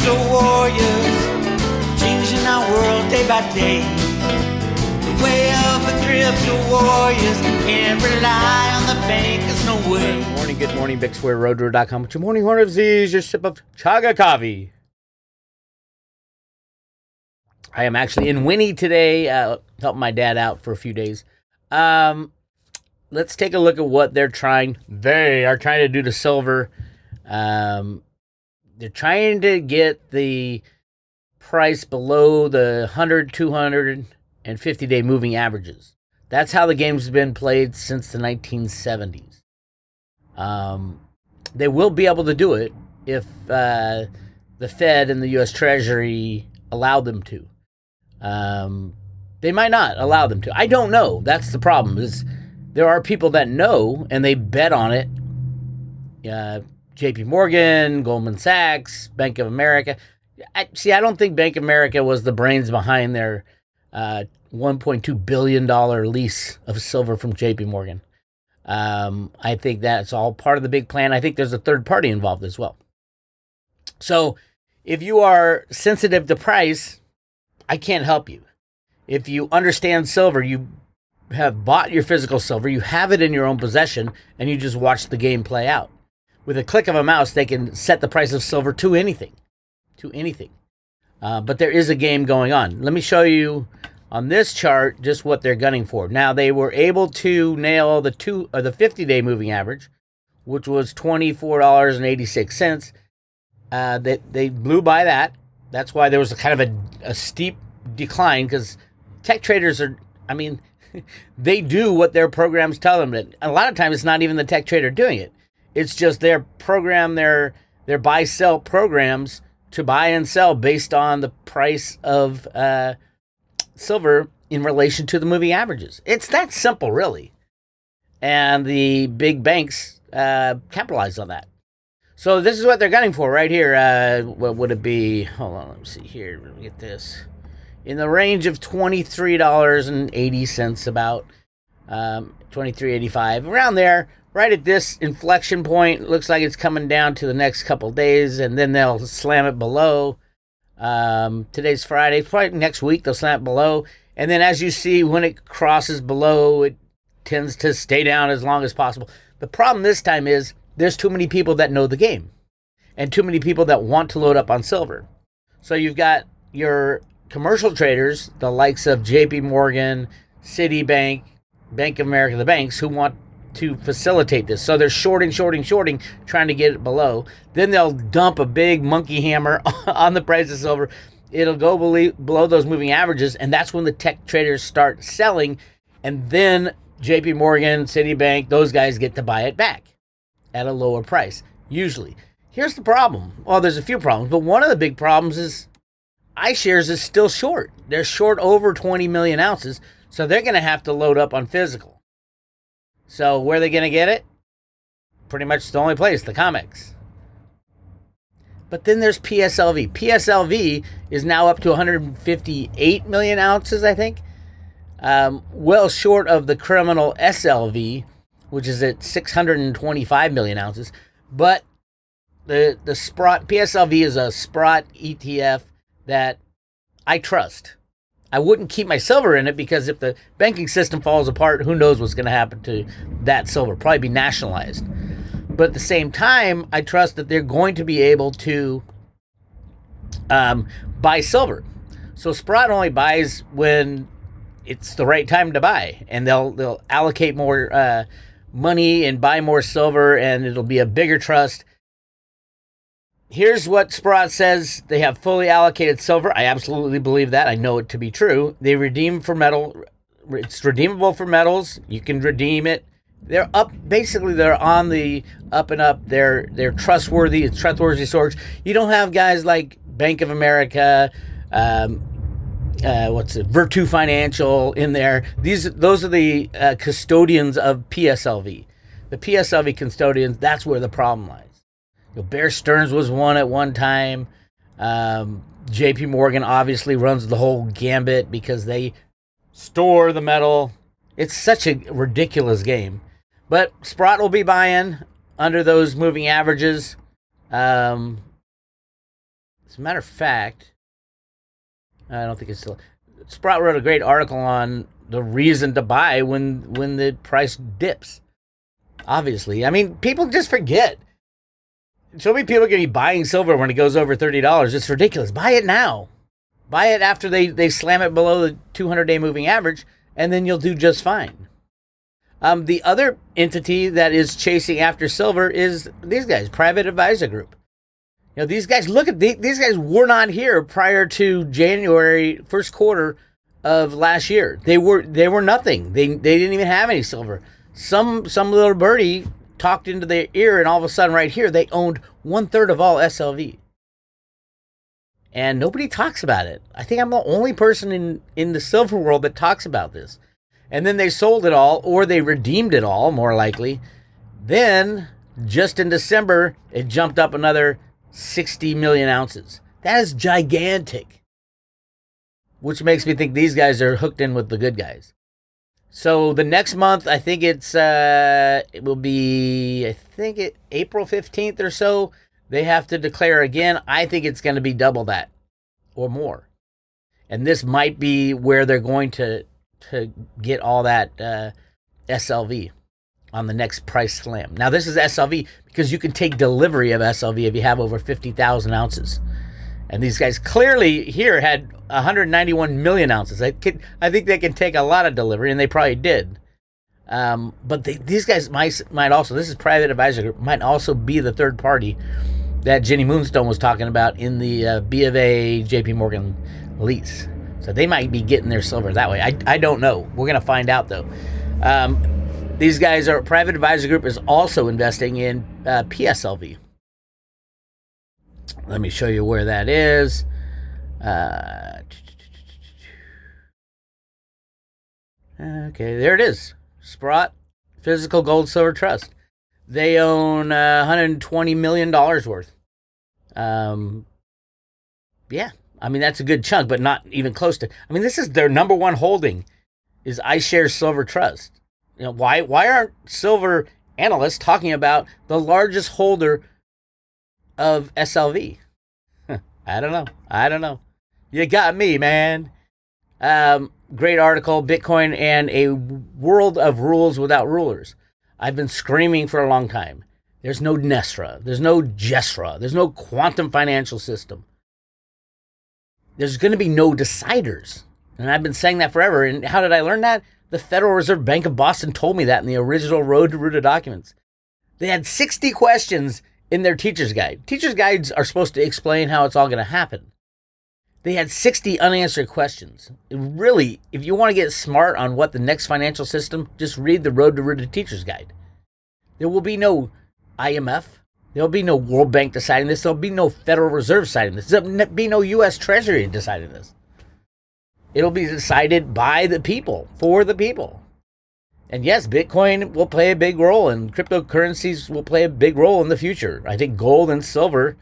crypto warriors, changing our world day by day. The way of the crypto warriors, can't rely on the bankers, no way. Good morning, Bix Weir, roadrunner.com. With your morning horn of Z's, your sip of chaga coffee. I am actually in Winnie today, helping my dad out for a few days. Let's take a look at what they are trying to do to silver. They're trying to get the price below the 100, 200, and 50-day moving averages. That's how the game's been played since the 1970s. They will be able to do it if the Fed and the U.S. Treasury allow them to. They might not allow them to. I don't know. That's the problem. Is there are people that know and they bet on it. J.P. Morgan, Goldman Sachs, Bank of America. I don't think Bank of America was the brains behind their $1.2 billion lease of silver from J.P. Morgan. I think that's all part of the big plan. I think there's a third party involved as well. So if you are sensitive to price, I can't help you. If you understand silver, you have bought your physical silver, you have it in your own possession, and you just watch the game play out. With a click of a mouse, they can set the price of silver to anything. But there is a game going on. Let me show you on this chart just what they're gunning for. Now, they were able to nail the 50-day moving average, which was $24.86. They blew by that. That's why there was a kind of a steep decline, because tech traders they do what their programs tell them. That a lot of times it's not even the tech trader doing it. It's just their program, their buy-sell programs to buy and sell based on the price of silver in relation to the moving averages. It's that simple, really. And the big banks capitalize on that. So this is what they're gunning for right here. What would it be? Hold on, let me see here. Let me get this. In the range of $23.80, about $23.85, around there, right at this inflection point. It looks like it's coming down to the next couple days, and then they'll slam it below. Today's Friday. Probably next week they'll slam it below. And then as you see, when it crosses below, it tends to stay down as long as possible. The problem this time is there's too many people that know the game and too many people that want to load up on silver. So you've got your commercial traders, the likes of J.P. Morgan, Citibank, Bank of America, the banks, who want to facilitate this. So they're shorting, trying to get it below. Then they'll dump a big monkey hammer on the price of silver. It'll go below those moving averages, and that's when the tech traders start selling, and then J.P. Morgan, Citibank, those guys get to buy it back at a lower price, usually. Here's the problem. Well, there's a few problems, but one of the big problems is iShares is still short. They're short over 20 million ounces, so they're going to have to load up on physical. So where are they going to get it? Pretty much the only place, the COMEX. But then there's PSLV. PSLV is now up to 158 million ounces, I think. Well short of the criminal SLV, which is at 625 million ounces. But the Sprott, PSLV is a Sprott ETF that I trust. I wouldn't keep my silver in it because if the banking system falls apart, who knows what's going to happen to that silver? Probably be nationalized. But at the same time, I trust that they're going to be able to buy silver. So Sprott only buys when it's the right time to buy, and they'll allocate more money and buy more silver, and it'll be a bigger trust. Here's what Sprott says. They have fully allocated silver. I absolutely believe that. I know it to be true. They redeem for metal. It's redeemable for metals. You can redeem it. They're up. Basically, they're on the up and up. They're trustworthy. It's trustworthy storage. You don't have guys like Bank of America, Virtu Financial in there. Those are the custodians of PSLV. The PSLV custodians. That's where the problem lies. Bear Stearns was one at one time. J.P. Morgan obviously runs the whole gambit because they store the metal. It's such a ridiculous game. But Sprott will be buying under those moving averages. As a matter of fact, I don't think it's still. Sprott wrote a great article on the reason to buy when the price dips. Obviously, I mean, people just forget. So many people are going to be buying silver when it goes over $30. It's ridiculous. Buy it now. Buy it after they slam it below the 200-day moving average, and then you'll do just fine. The other entity that is chasing after silver is these guys, Private Advisor Group. You know, these guys, look at these guys were not here prior to January, first quarter of last year. They were nothing. They didn't even have any silver. Some little birdie talked into their ear, and all of a sudden right here, they owned 1/3 of all SLV. And nobody talks about it. I think I'm the only person in the silver world that talks about this. And then they sold it all, or they redeemed it all, more likely. Then, just in December, it jumped up another 60 million ounces. That is gigantic. Which makes me think these guys are hooked in with the good guys. So the next month, I think it will be, April 15th or so, they have to declare again. I think it's going to be double that or more. And this might be where they're going to get all that SLV on the next price slam. Now, this is SLV because you can take delivery of SLV if you have over 50,000 ounces. And these guys clearly here had 191 million ounces. I think they can take a lot of delivery, and they probably did. But these guys might also, this is Private Advisor Group, might also be the third party that Jenny Moonstone was talking about in the B of A, JP Morgan lease. So they might be getting their silver that way. I don't know. We're going to find out, though. These guys are, Private Advisor Group is also investing in PSLV. Let me show you where that is. Okay, there it is. Sprott Physical Gold Silver Trust. They own $120 million worth. Yeah, I mean, that's a good chunk, but not even close to. I mean, this is their number one holding is iShares Silver Trust. You know, why aren't silver analysts talking about the largest holder of SLV? I don't know. You got me, man. Great article, Bitcoin and a world of rules without rulers. I've been screaming for a long time. There's no NESRA. There's no GESRA. There's no quantum financial system. There's going to be no deciders. And I've been saying that forever. And how did I learn that? The Federal Reserve Bank of Boston told me that in the original Road to Ruta documents. They had 60 questions in their teacher's guide. Teacher's guides are supposed to explain how it's all going to happen. They had 60 unanswered questions. Really, if you want to get smart on what the next financial system, just read the Road to Ruta teacher's guide. There will be no IMF. There will be no World Bank deciding this. There will be no Federal Reserve deciding this. There will be no U.S. Treasury deciding this. It'll be decided by the people, for the people. And yes, Bitcoin will play a big role, and cryptocurrencies will play a big role in the future. I think gold and silver,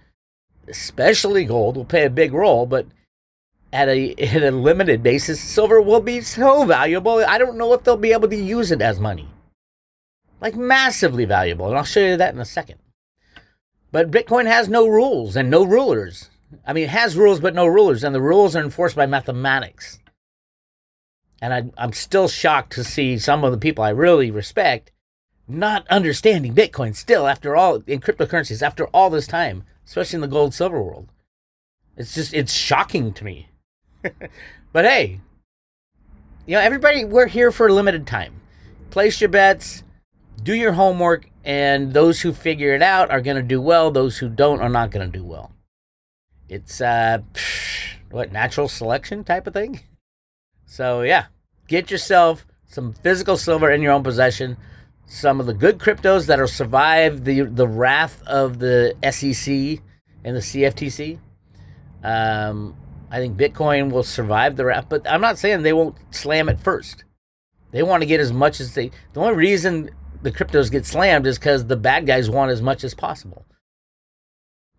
especially gold, will play a big role, but at a limited basis, silver will be so valuable, I don't know if they'll be able to use it as money. Like massively valuable, and I'll show you that in a second. But Bitcoin has no rules and no rulers. I mean, it has rules but no rulers, and the rules are enforced by mathematics. And I'm still shocked to see some of the people I really respect not understanding Bitcoin still after all, in cryptocurrencies, after all this time, especially in the gold silver world. It's shocking to me. But hey, you know, everybody, we're here for a limited time. Place your bets, do your homework, and those who figure it out are going to do well. Those who don't are not going to do well. It's, natural selection type of thing? So yeah, get yourself some physical silver in your own possession. Some of the good cryptos that'll survive the wrath of the SEC and the CFTC. I think Bitcoin will survive the wrath, but I'm not saying they won't slam it first. They want to get as much as they. The only reason the cryptos get slammed is because the bad guys want as much as possible.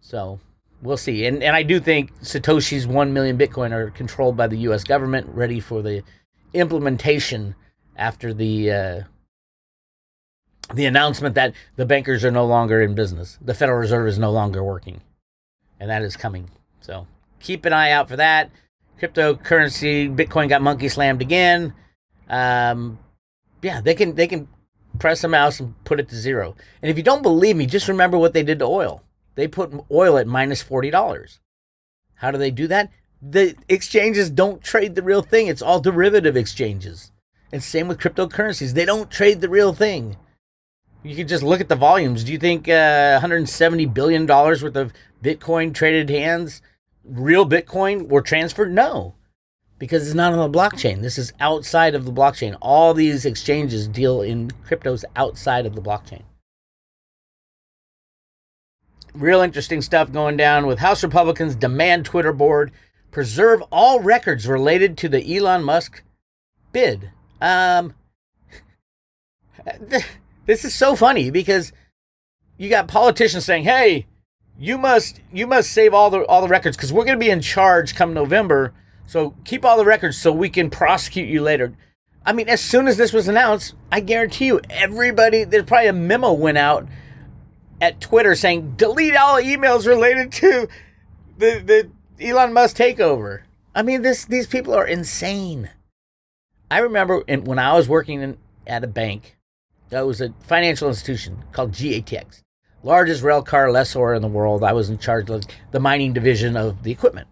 So we'll see. And I do think Satoshi's 1 million Bitcoin are controlled by the U.S. government, ready for the implementation after the announcement that the bankers are no longer in business. The Federal Reserve is no longer working. And that is coming So keep an eye out for that. Cryptocurrency, Bitcoin got monkey slammed again. They can press a mouse and put it to zero. And if you don't believe me, just remember what they did to oil. They put oil at minus $40. How do they do that? The exchanges don't trade the real thing. It's all derivative exchanges. And same with cryptocurrencies. They don't trade the real thing. You can just look at the volumes. Do you think $170 billion worth of Bitcoin traded hands, real Bitcoin, were transferred? No, because it's not on the blockchain. This is outside of the blockchain. All these exchanges deal in cryptos outside of the blockchain. Real interesting stuff going down with House Republicans demand Twitter board preserve all records related to the Elon Musk bid. This is so funny because you got politicians saying, "Hey, you must save all the records because we're going to be in charge come November. So keep all the records so we can prosecute you later." I mean, as soon as this was announced, I guarantee you, there's probably a memo went out at Twitter saying, delete all emails related to the Elon Musk takeover. I mean, these people are insane. I remember when I was working at a bank, that was a financial institution called GATX, largest rail car lessor in the world. I was in charge of the mining division of the equipment.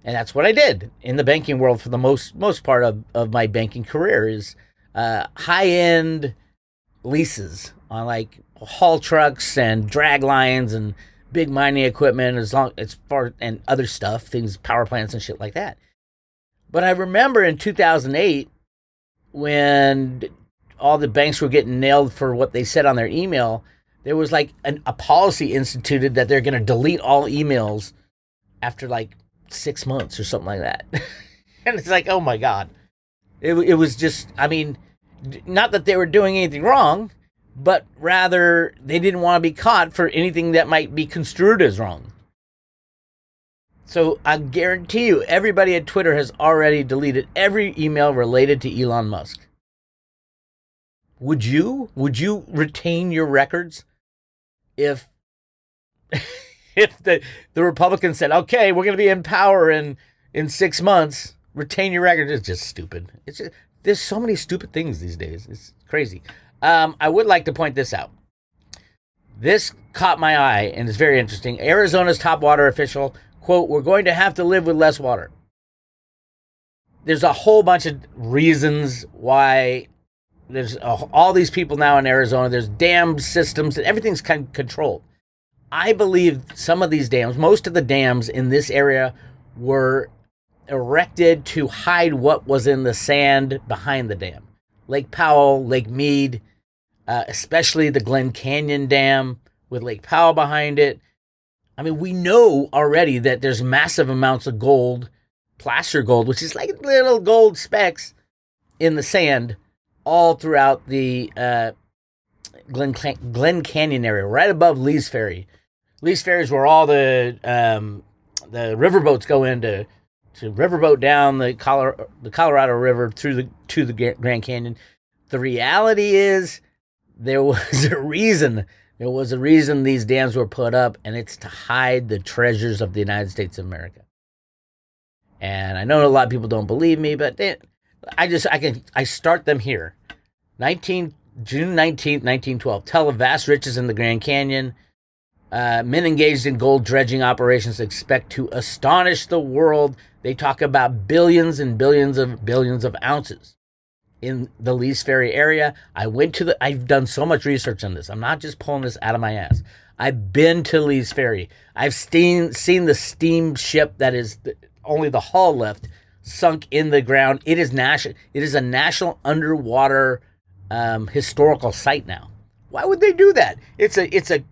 And that's what I did in the banking world for the most part of my banking career is high-end leases on like haul trucks and drag lines and big mining equipment and other stuff, things, power plants and shit like that. But I remember in 2008 when all the banks were getting nailed for what they said on their email, there was like a policy instituted that they're going to delete all emails after like 6 months or something like that. And it's like, oh my God. It was just, I mean, not that they were doing anything wrong, but rather they didn't want to be caught for anything that might be construed as wrong. So I guarantee you, everybody at Twitter has already deleted every email related to Elon Musk. Would you retain your records if the Republicans said, okay, we're going to be in power in 6 months, retain your records? It's just stupid. There's so many stupid things these days. It's crazy. I would like to point this out. This caught my eye, and it's very interesting. Arizona's top water official, quote, "We're going to have to live with less water." There's a whole bunch of reasons why there's all these people now in Arizona. There's dam systems, and everything's kind of controlled. I believe some of these dams, most of the dams in this area, were erected to hide what was in the sand behind the dam. Lake Powell, Lake Mead, especially the Glen Canyon Dam with Lake Powell behind it. I mean, we know already that there's massive amounts of gold, placer gold, which is like little gold specks in the sand all throughout the Glen Canyon area, right above Lee's Ferry. Lee's Ferry is where all the riverboats go in to riverboat down the Colorado River to the Grand Canyon. The reality is there was a reason. There was a reason these dams were put up, and it's to hide the treasures of the United States of America. And I know a lot of people don't believe me, but I start them here. June 19th, 1912. Tell of vast riches in the Grand Canyon. Men engaged in gold dredging operations expect to astonish the world. They talk about billions and billions of ounces in the Lee's Ferry area. I've done so much research on this. I'm not just pulling this out of my ass. I've been to Lee's Ferry. I've seen the steamship that is only the hull left sunk in the ground. It is a national underwater historical site now. Why would they do that? It's a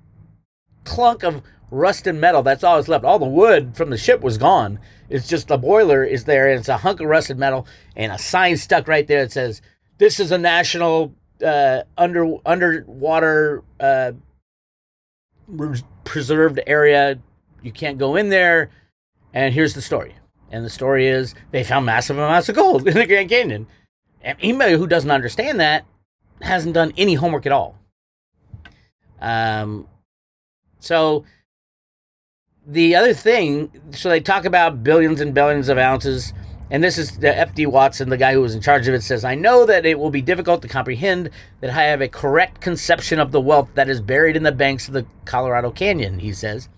clunk of rusted metal. That's all that's left. All the wood from the ship was gone. It's just the boiler is there, and it's a hunk of rusted metal and a sign stuck right there that says, "This is a national underwater preserved area. You can't go in there." And here's the story. And the story is they found massive amounts of gold in the Grand Canyon. And anybody who doesn't understand that hasn't done any homework at all. So the other thing, so they talk about billions and billions of ounces, and this is the F.D. Watson, the guy who was in charge of it, says, I know that it will be difficult to comprehend that I have a correct conception of the wealth that is buried in the banks of the Colorado Canyon, he says.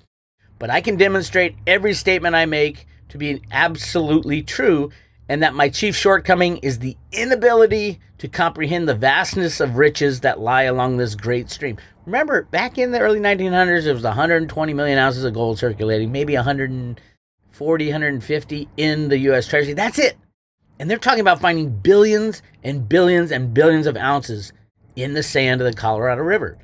But I can demonstrate every statement I make to be absolutely true, and that my chief shortcoming is the inability to comprehend the vastness of riches that lie along this great stream. Remember, back in the early 1900s, there was 120 million ounces of gold circulating, maybe 140, 150 in the U.S. Treasury. That's it. And they're talking about finding billions and billions and billions of ounces in the sand of the Colorado River.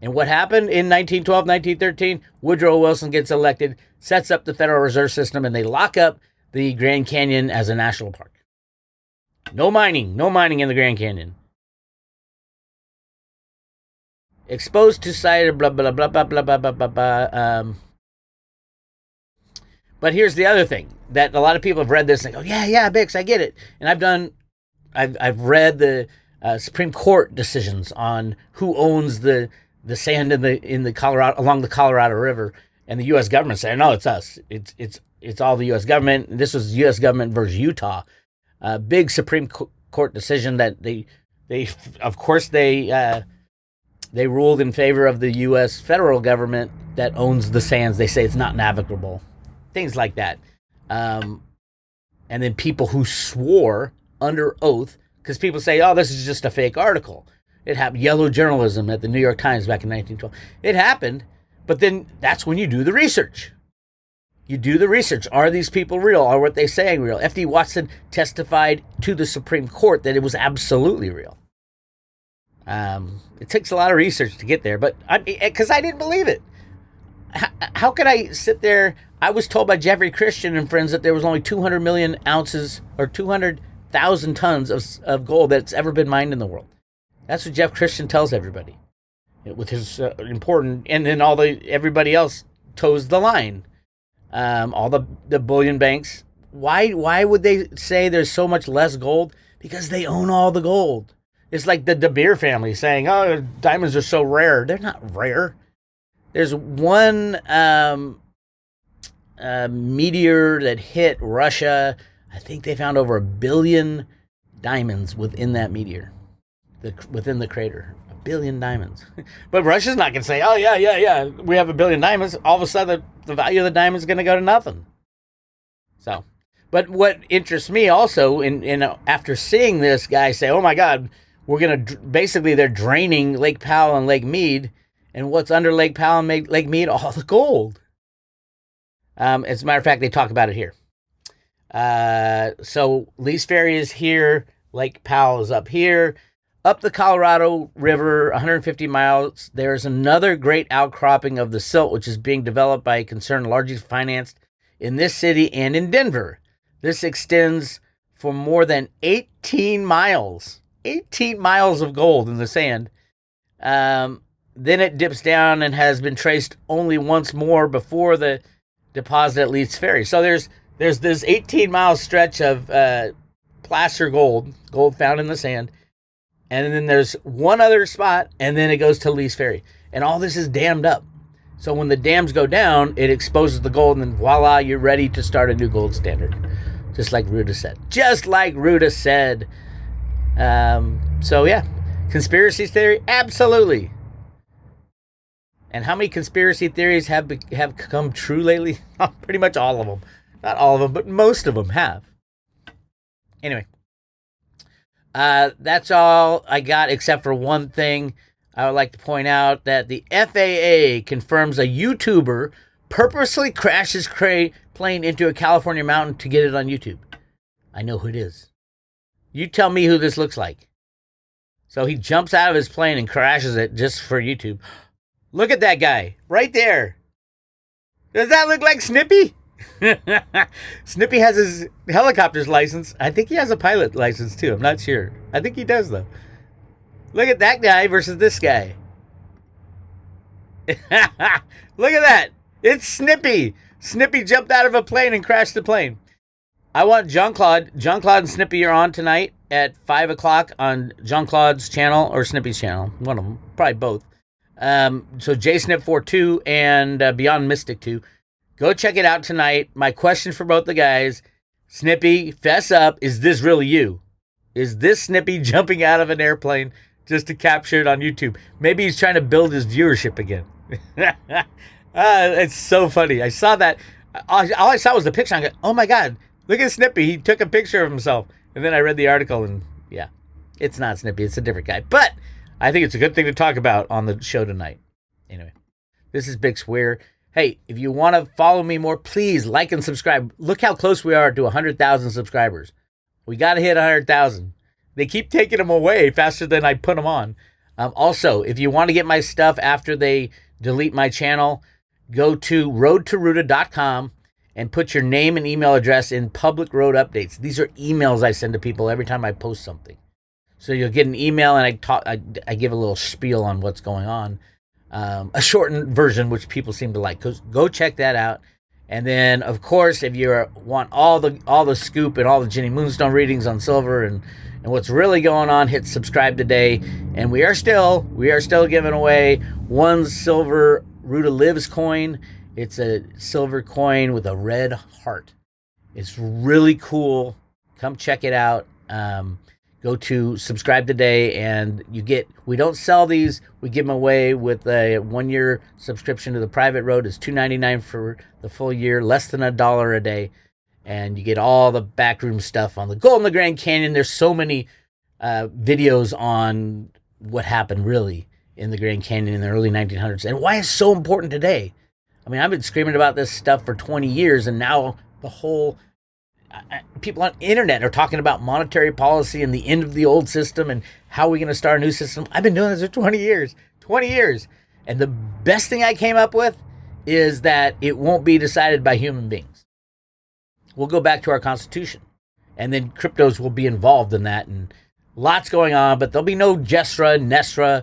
And what happened in 1912, 1913? Woodrow Wilson gets elected, sets up the Federal Reserve System, and they lock up the Grand Canyon as a national park. No mining in the Grand Canyon. Exposed to site, blah, blah, blah, blah, blah, blah, blah, blah, blah. But here's the other thing, that a lot of people have read this and go, yeah, Bix, I get it. And I've read the Supreme Court decisions on who owns the sand in the Colorado, along the Colorado River, and the U.S. government saying, no, it's us. It's all the U.S. government. This was U.S. government versus Utah. Big Supreme Court decision that they ruled in favor of the U.S. federal government that owns the sands. They say it's not navigable. Things like that. And then people who swore under oath, because people say, oh, this is just a fake article. It happened. Yellow journalism at the New York Times back in 1912. It happened, but then that's when you do the research. You do the research. Are these people real? Are what they're saying real? F.D. Watson testified to the Supreme Court that it was absolutely real. It takes a lot of research to get there, but because I didn't believe it. How could I sit there? I was told by Jeffrey Christian and friends that there was only 200 million ounces or 200,000 tons of gold that's ever been mined in the world. That's what Jeff Christian tells everybody, with his important, and then everybody else toes the line. All the bullion banks. Why would they say there's so much less gold? Because they own all the gold. It's like the De Beer family saying, oh, diamonds are so rare. They're not rare. There's one meteor that hit Russia. I think they found over 1 billion diamonds within that meteor, within the crater. 1 billion diamonds. But Russia's not going to say, oh, yeah, we have 1 billion diamonds. All of a sudden, the value of the diamond is going to go to nothing. So, but what interests me also, in after seeing this guy say, oh my God, we're going to, basically they're draining Lake Powell and Lake Mead, and what's under Lake Powell and Lake Mead? All the gold. As a matter of fact, they talk about it here. So Lee's Ferry is here. Lake Powell is up here. Up the Colorado River, 150 miles, there's another great outcropping of the silt, which is being developed by a concern largely financed in this city and in Denver. This extends for more than 18 miles. 18 miles of gold in the sand. Then it dips down and has been traced only once more before the deposit at Lee's Ferry. So there's this 18-mile stretch of placer gold found in the sand. And then there's one other spot, and then it goes to Lee's Ferry. And all this is dammed up. So when the dams go down, it exposes the gold, and then voila, you're ready to start a new gold standard. Just like Ruta said. So yeah, conspiracy theory, absolutely. And how many conspiracy theories have come true lately? Pretty much all of them. Not all of them, but most of them have. Anyway. That's all I got, except for one thing. I would like to point out that the FAA confirms a YouTuber purposely crashes plane into a California mountain to get it on YouTube. I know who it is. You tell me who this looks like. So he jumps out of his plane and crashes it just for YouTube. Look at that guy right there. Does that look like Snippy? Snippy has his helicopter's license. I think he has a pilot license too. I'm not sure. I think he does though. Look at that guy versus this guy. Look at that. It's Snippy. Snippy jumped out of a plane and crashed the plane. I want Jean-Claude. Jean-Claude and Snippy are on tonight at 5 o'clock on Jean-Claude's channel or Snippy's channel. One of them. Probably both. So JSnip42 and Beyond Mystic 2. Go check it out tonight. My question for both the guys, Snippy, fess up. Is this really you? Is this Snippy jumping out of an airplane just to capture it on YouTube? Maybe he's trying to build his viewership again. It's so funny. I saw that. All I saw was the picture. I go, oh my God, look at Snippy. He took a picture of himself. And then I read the article and yeah, it's not Snippy. It's a different guy. But I think it's a good thing to talk about on the show tonight. Anyway, this is Bix Weir. Hey, if you want to follow me more, please like and subscribe. Look how close we are to 100,000 subscribers. We got to hit 100,000. They keep taking them away faster than I put them on. Also, if you want to get my stuff after they delete my channel, go to roadtoruta.com and put your name and email address in public road updates. These are emails I send to people every time I post something. So you'll get an email and I give a little spiel on what's going on. A shortened version, which people seem to like. Go check that out. And then, of course, if you want all the scoop and all the Jenny Moonstone readings on silver and what's really going on, hit subscribe today. And we are still giving away one silver Ruta Lives coin. It's a silver coin with a red heart. It's really cool. Come check it out. Go to subscribe today and we don't sell these. We give them away with a 1-year subscription to the private road. It's $2.99 for the full year, less than $1 a day. And you get all the backroom stuff on the gold in the Grand Canyon. There's so many videos on what happened really in the Grand Canyon in the early 1900s and why it's so important today. I mean, I've been screaming about this stuff for 20 years and now the whole people on the internet are talking about monetary policy and the end of the old system and how we're going to start a new system. I've been doing this for 20 years. And the best thing I came up with is that it won't be decided by human beings. We'll go back to our Constitution. And then cryptos will be involved in that. And lots going on, but there'll be no GESRA, NESRA,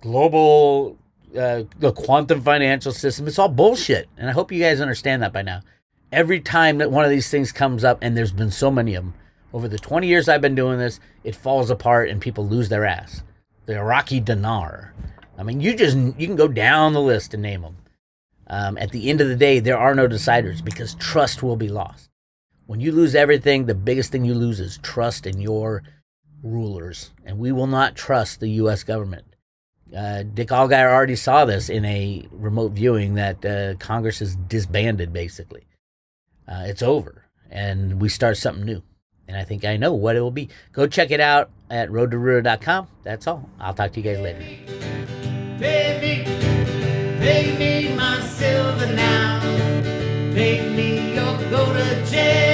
global, the quantum financial system. It's all bullshit. And I hope you guys understand that by now. Every time that one of these things comes up, and there's been so many of them, over the 20 years I've been doing this, it falls apart and people lose their ass. The Iraqi dinar. I mean, you can go down the list and name them. At the end of the day, there are no deciders because trust will be lost. When you lose everything, the biggest thing you lose is trust in your rulers. And we will not trust the U.S. government. Dick Allgaier already saw this in a remote viewing that Congress is disbanded, basically. It's over, and we start something new. And I think I know what it will be. Go check it out at roadtoruta.com. That's all. I'll talk to you guys later. Pay me my silver now. Pay me or go to jail.